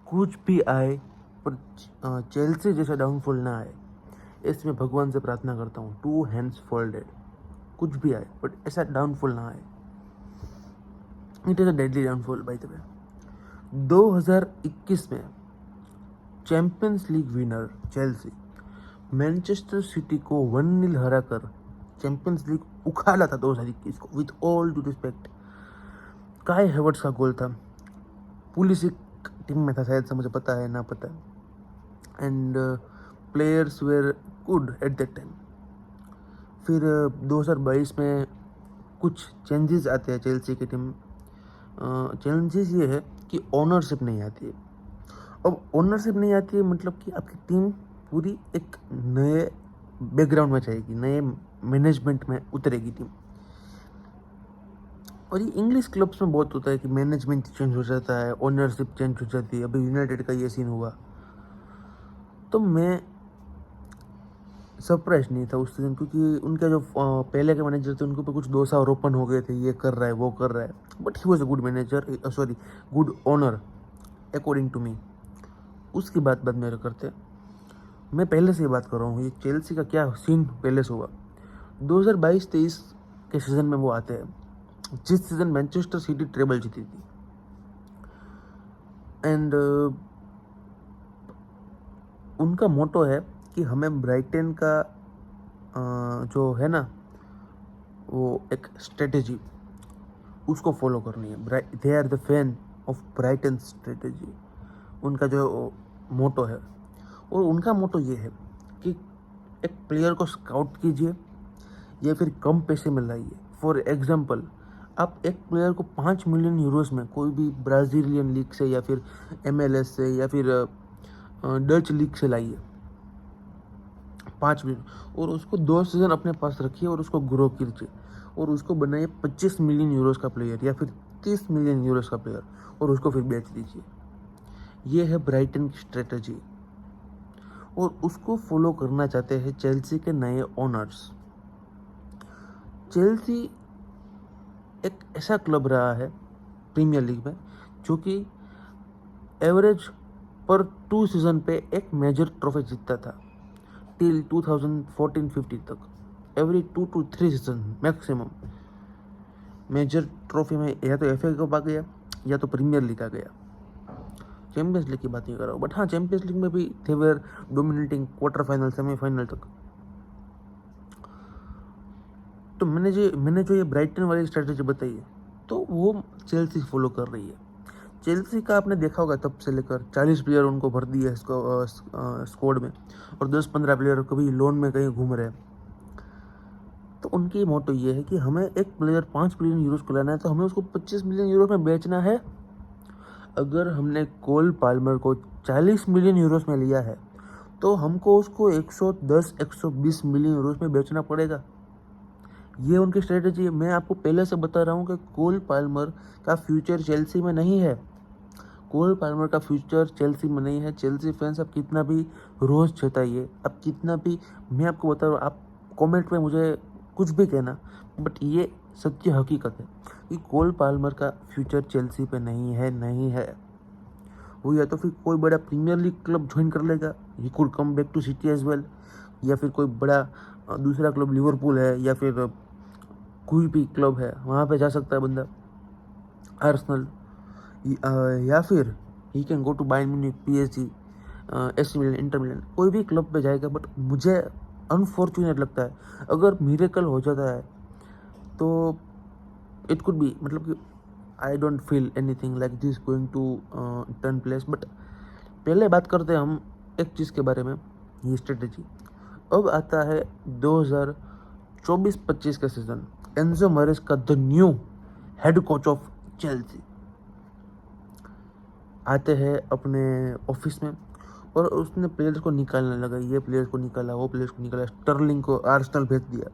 कुछ भी आए पर चेल्सी जैसा डाउनफॉल ना आए, ऐसे मैं भगवान से प्रार्थना करता हूँ। 2 हैंड्स फोल्डेड, कुछ भी आए बट ऐसा डाउनफॉल ना आए। It is a deadly downfall by the way. 2021 में champions league winner Chelsea Manchester city को 1-0 हराकर चैंपियंस लीग उखाड़ा था 2021 को। विथ ऑल डू रिस्पेक्ट, काय हेवर्ट्स का गोल था। पुलिसिक टीम में था शायद से, मुझे पता है ना पता है। And players were good at that time. फिर 2022 में कुछ चेंजेस आते हैं चेल्सी की टीम। चेंजेस ये है कि ओनरशिप नहीं आती है। अब ओनरशिप नहीं आती है मतलब कि आपकी टीम पूरी एक नए बैकग्राउंड में जाएगी, नए मैनेजमेंट में उतरेगी टीम। और ये इंग्लिश क्लब्स में बहुत होता है कि मैनेजमेंट चेंज हो जाता है, ओनरशिप चेंज हो जाती है। अभी यूनाइटेड का ये सीन हुआ, तो मैं सरप्राइज नहीं था उस दिन, क्योंकि उनके जो पहले के मैनेजर थे उनके ऊपर कुछ दोषा आरोपण हो गए थे, ये कर रहा है वो कर रहा है। But he was a good manager, sorry good owner according to me. उसकी बात मेरे करते, मैं पहले से ही बात कर रहा हूँ। ये चेल्सी का क्या सीन पहले से हुआ। 2022-23 के सीज़न में वो आते हैं जिस सीज़न मैनचेस्टर सिटी ट्रेबल जीती थी। एंड उनका मोटो है कि हमें ब्राइटन का जो है ना वो एक स्ट्रेटेजी, उसको फॉलो करनी है। They are the fan of Brighton strategy, उनका जो मोटो है। और उनका मोटो ये है कि एक प्लेयर को स्काउट कीजिए या फिर कम पैसे में लाइए। फॉर एग्जांपल, आप एक प्लेयर को 5 मिलियन यूरोस में कोई भी ब्राज़ीलियन लीग से या फिर MLS से या फिर डच लीग से लाइए 5 मिलियन, और उसको 2 सीज़न अपने पास रखिए और उसको ग्रो कीजिए और उसको बनाइए 25 मिलियन यूरोस का प्लेयर या फिर 30 मिलियन यूरोस का प्लेयर, और उसको फिर बेच दीजिए। ये है ब्राइटन की स्ट्रेटजी, और उसको फॉलो करना चाहते हैं चेल्सी के नए ओनर्स। चेल्सी एक ऐसा क्लब रहा है प्रीमियर लीग में जो कि एवरेज पर 2 सीज़न पे एक मेजर ट्रॉफी जीतता था टिल 2014-15 तक। Every 2 to 3 season maximum major trophy में या तो FA कप आ गया या तो प्रीमियर लीग आ गया। चैंपियंस लीग की बात नहीं कर रहा हूँ, बट हाँ चैंपियंस लीग में भी थे were dominating quarter final semifinal तक। तो मैंने जो ये ब्राइटन वाली स्ट्रेटेजी बताई है, तो वो चेल्सी फॉलो कर रही है। चेल्सी का आपने देखा होगा तब से लेकर 40 प्लेयर उनको भर दिए स्क्वाड में, और 10-15 प्लेयर कभी लोन में कहीं घूम रहे हैं। तो उनकी मोटो ये है कि हमें एक प्लेयर 5 मिलियन यूरोस को लाना है तो हमें उसको 25 मिलियन यूरोस में बेचना है। अगर हमने कोल पाल्मर को 40 मिलियन यूरोस में लिया है तो हमको उसको 110-120 मिलियन यूरोस में बेचना पड़ेगा। ये उनकी स्ट्रेटेजी है। मैं आपको पहले से बता रहा हूँ कि कोल पाल्मर का फ्यूचर चेल्सी में नहीं है। कोल पाल्मर का फ्यूचर चेल्सी में नहीं है। चेल्सी फैंस आप कितना भी रोज़ जताइए, आप कितना भी, मैं आपको बता रहा हूँ, आप कमेंट में मुझे कुछ भी कहना, बट ये सच्ची हकीकत है कि कोल पाल्मर का फ्यूचर चेल्सी पे नहीं है। वो या तो फिर कोई बड़ा प्रीमियर लीग क्लब ज्वाइन कर लेगा, he could come back to City as well, या फिर कोई बड़ा दूसरा क्लब लिवरपूल है या फिर कोई भी क्लब है वहाँ पे जा सकता है बंदा, आर्सेनल, या फिर he can go to Bayern Munich, PSG, AC Milan, Inter Milan, कोई भी क्लब पे जाएगा। बट मुझे अनफॉर्चुनेट लगता है अगर मिरेकल हो जाता है तो इट कुड बी, मतलब कि I don't feel anything like this going to turn place. But पहले बात करते हैं हम एक चीज़ के बारे में, ये स्ट्रेटेजी। अब आता है 2024-25 का season, Enzo Maresca the new head coach of Chelsea आते हैं अपने ऑफिस में, और उसने प्लेयर्स को निकालने लगा। ये प्लेयर्स को निकाला, वो प्लेयर्स को निकाला, स्टर्लिंग को आर्सेनल भेज दिया।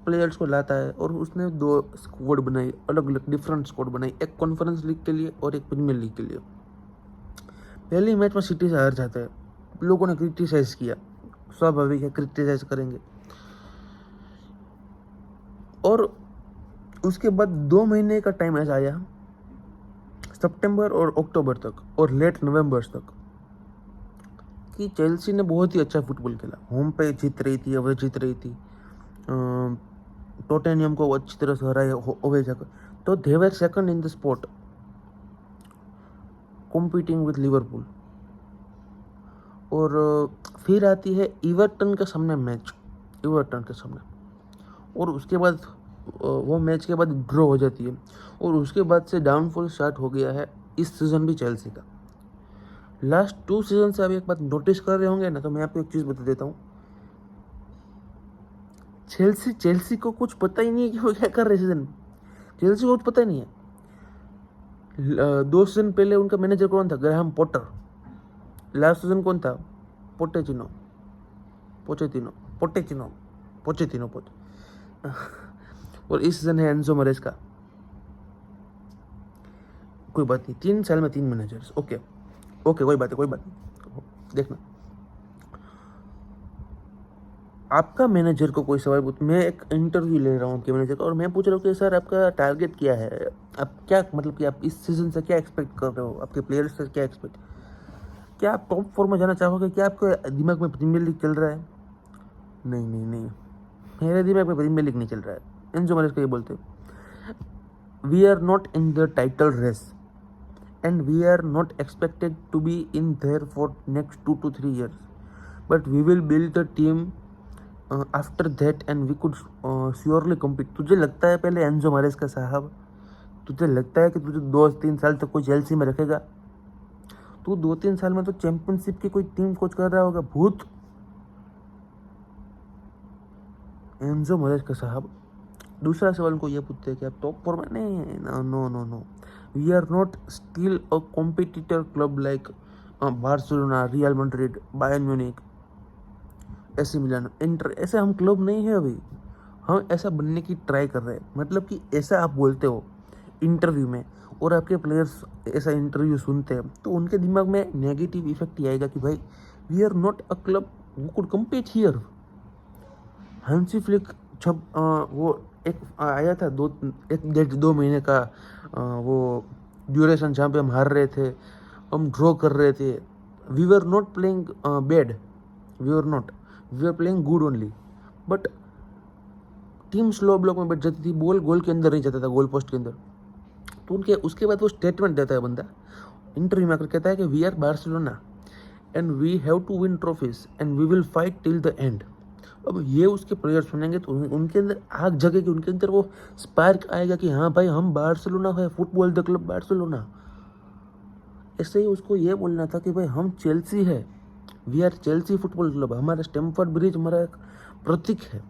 प्लेयर्स को लाता है और उसने 2 स्क्वाड बनाई, अलग अलग डिफरेंट स्क्वाड बनाई, एक कॉन्फ्रेंस लीग के लिए और एक प्रीमियर लीग के लिए। पहली मैच में सिटी से हार जाते हैं, लोगों ने क्रिटिसाइज किया, स्वाभाविक है क्रिटिसाइज करेंगे। और उसके बाद 2 महीने का टाइम ऐसा आया सितंबर और अक्टूबर तक और लेट नवंबर तक कि चेल्सी ने बहुत ही अच्छा फुटबॉल खेला, होम पे जीत रही थी, अवे जीत रही थी, टोटेनियम को अच्छी तरह से हराया अवे जाकर, तो they were second in the sport competing with Liverpool. और फिर आती है इवर्टन के सामने मैच, इवर्टन के सामने, और उसके बाद वो मैच के बाद ड्रॉ हो जाती है, और उसके बाद से डाउनफॉल स्टार्ट हो गया है इस सीज़न भी चेल्सी का। लास्ट 2 सीजन से आप एक बात नोटिस कर रहे होंगे ना, तो मैं आपको एक चीज़ बता देता हूँ, चेल्सी को कुछ पता ही नहीं है कि वो क्या कर रहे सीजन में। चेल्सी को कुछ पता ही नहीं है। 2 सीजन पहले उनका मैनेजर कौन था? Graham Potter. लास्ट सीजन कौन था? पोटेचिनो। और इस सीजन है एंजो मरेस्का। कोई बात नहीं, 3 साल में 3 मैनेजर्स। ओके, कोई बात नहीं। देखना, आपका मैनेजर को कोई सवाल पूछ, मैं एक इंटरव्यू ले रहा हूँ आपके मैनेजर का, और मैं पूछ रहा हूँ कि सर आपका टारगेट क्या है, आप क्या मतलब कि आप इस सीजन से क्या एक्सपेक्ट कर रहे हो, आपके प्लेयर्स से क्या एक्सपेक्ट, क्या आप टॉप 4 में जाना चाहोगे? क्या आपके दिमाग में प्रीमियर लीग चल रहा है? नहीं, मेरे दिमाग में प्रीमियर लीग नहीं चल रहा है। एंजो मैरेस्का ये बोलते, we are not in the title race and we are not expected to be in there for next 2 to 3 years, but we will build the team after that and we could surely compete। तुझे लगता है पहले Enzo मैरेस्का साहब, तुझे लगता है कि तुझे 2-3 साल तक कोई चेल्सी में रखेगा? तू 2-3 साल में तो चैंपियनशिप की कोई टीम कोच कर रहा होगा, भूत। एंजो मैरेस्का साहब दूसरा सवाल को ये पूछते हैं कि आप टॉप 4 में? नहीं, no, we are not still a competitor club like Barcelona, Real Madrid, Bayern Munich, AC Milan, Inter. ऐसे हम क्लब नहीं है अभी, हम ऐसा बनने की ट्राई कर रहे हैं। मतलब कि ऐसा आप बोलते हो इंटरव्यू में, और आपके प्लेयर्स ऐसा इंटरव्यू सुनते हैं, तो उनके दिमाग में नेगेटिव इफेक्ट ही आएगा कि भाई we are not a club who could compete here. Hansi Flick वो एक आया था 1.5-2 महीने का वो ड्यूरेशन, जहाँ पे हम हार रहे थे, हम ड्रॉ कर रहे थे। We were not playing bad, we are playing good only, but team slow block में बैठ जाती थी, बॉल गोल के अंदर नहीं जाता था, गोल पोस्ट के अंदर। तो उनके उसके बाद वो स्टेटमेंट देता है बंदा इंटरव्यू में आकर, कहता है कि we are Barcelona and we have to win trophies and we will fight till the end. अब ये उसके प्लेयर सुनेंगे तो उनके अंदर आग जगेगी, उनके अंदर वो स्पार्क आएगा कि हाँ भाई हम बार्सिलोना है, फुटबॉल द क्लब बार्सिलोना। ऐसे ही उसको ये बोलना था कि भाई हम चेल्सी है, we are Chelsea football club, हमारा स्टैम्फर्ड ब्रिज हमारा एक प्रतीक है,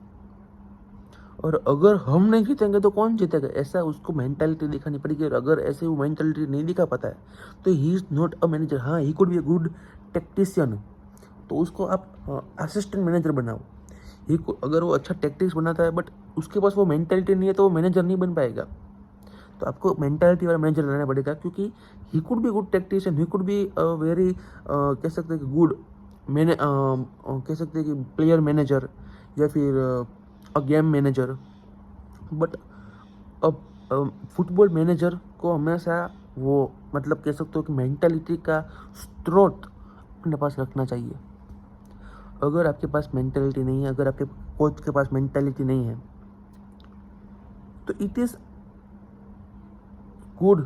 और अगर हम नहीं जीतेंगे तो कौन जीतेगा? ऐसा उसको मेंटालिटी दिखानी पड़ेगी। और अगर ऐसे वो मेंटालिटी नहीं दिखा पाता है तो he is not a manager. हाँ, he could be a good tactician, तो उसको आप असिस्टेंट मैनेजर बनाओ। अगर वो अच्छा टैक्टिक्स बनाता है बट उसके पास वो मेंटालिटी नहीं है, तो वो मैनेजर नहीं बन पाएगा। तो आपको मेंटालिटी वाला मैनेजर रहना पड़ेगा, क्योंकि he could be good tactician, he could be very कह सकते हैं कि गुड कह सकते हैं कि प्लेयर मैनेजर, या फिर गेम मैनेजर, बट अब फुटबॉल मैनेजर को हमेशा वो मतलब कह सकते हो कि मेंटालिटी का स्रोत अपने पास रखना चाहिए। अगर आपके पास मेंटालिटी नहीं है, अगर आपके कोच के पास मेंटालिटी नहीं है, तो it is good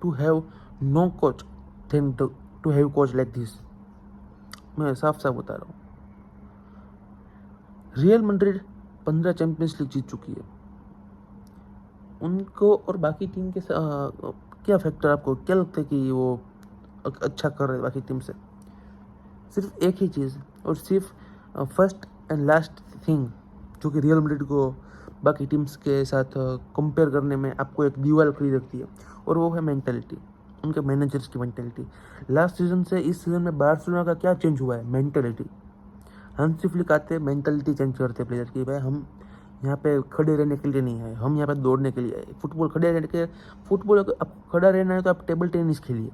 to have no coach than to have coach like this. मैं साफ बता रहा हूँ। रियल मैड्रिड 15 चैंपियंस लीग जीत चुकी है। उनको और बाकी टीम के क्या फैक्टर आपको क्या लगता है कि वो अच्छा कर रहे हैं बाकी टीम से? सिर्फ एक ही चीज़, और सिर्फ फर्स्ट एंड लास्ट थिंग जो कि रियल मैड्रिड को बाकी टीम्स के साथ कंपेयर करने में आपको एक दीवार खड़ी रखती है, और वो है मेंटालिटी, उनके मैनेजर्स की मेंटालिटी। लास्ट सीजन से इस सीजन में बार्सिलोना का क्या चेंज हुआ है? मेंटालिटी। हांसी फ्लिक आते हैं, मेंटालिटी चेंज करते हैं प्लेयर की, भाई हम यहाँ पे खड़े रहने के लिए नहीं आए, हम यहाँ पे दौड़ने के लिए आए। फुटबॉल खड़े रहने के, फुटबॉल अगर आपको खड़ा रहना है तो आप टेबल टेनिस खेलिए,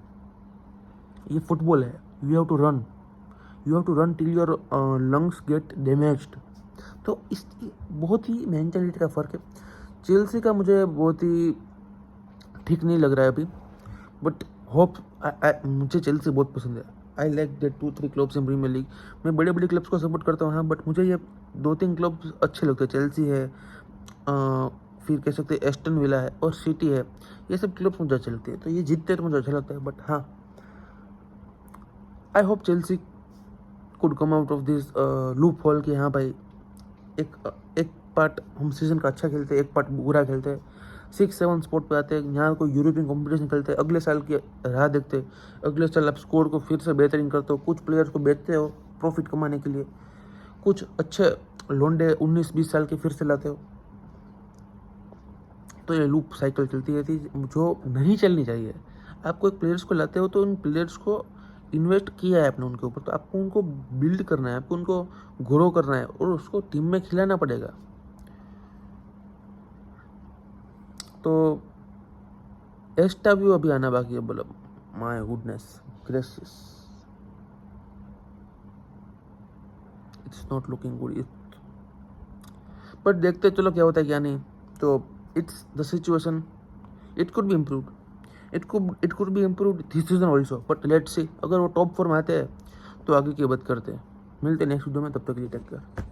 ये फुटबॉल है। You have to run till your lungs get damaged. तो इस बहुत ही मेंटालिटी का फ़र्क है। चेल्सी का मुझे बहुत ही ठीक नहीं लग रहा है अभी, बट होप मुझे चेल्सी बहुत पसंद है। I like that 2-3 clubs in Premier League. मैं बड़े बड़े क्लब्स को सपोर्ट करता हूँ हाँ, बट मुझे ये 2-3 क्लब्स अच्छे लगते हैं। चेल्सी है, फिर कह सकते हैं एस्टन विला है और सिटी है। ये सब क्लब्स मुझे अच्छे लगते हैं, तो ये जीतते हैं तो मुझे अच्छा लगता है। बट हाँ, I hope Chelsea could come out of this loop hole कि हाँ भाई, एक पार्ट हम सीजन का अच्छा खेलते हैं, एक पार्ट बुरा खेलते हैं, 6-7 स्पॉट पे आते हैं, यहाँ कोई यूरोपियन कंपटीशन खेलते हैं, अगले साल की राह देखते हैं, अगले साल आप स्कोर को फिर से बेहतरीन करते हो, कुछ प्लेयर्स को बेचते हो प्रॉफिट कमाने के लिए, कुछ अच्छे लोंडे 19-20 साल के फिर से लाते हो। तो ये लूप साइकिल चलती रहती है जो नहीं चलनी चाहिए। आप कोई प्लेयर्स को लाते हो तो उन प्लेयर्स को इन्वेस्ट किया है आपने उनके ऊपर, तो आपको उनको बिल्ड करना है, आपको उनको ग्रो करना है और उसको टीम में खिलाना पड़ेगा। तो एस्टाव्यू अभी आना बाकी है। बोलो my goodness gracious, it's not looking good. But देखते चलो क्या होता है क्या नहीं। तो it's the situation, it could be improved, it could be improved this season also, but let's see. अगर वो टॉप 4 में आते हैं तो आगे की बात करते हैं। मिलते हैं नेक्स्ट वीडियो में, तब तक के लिए टेक केयर।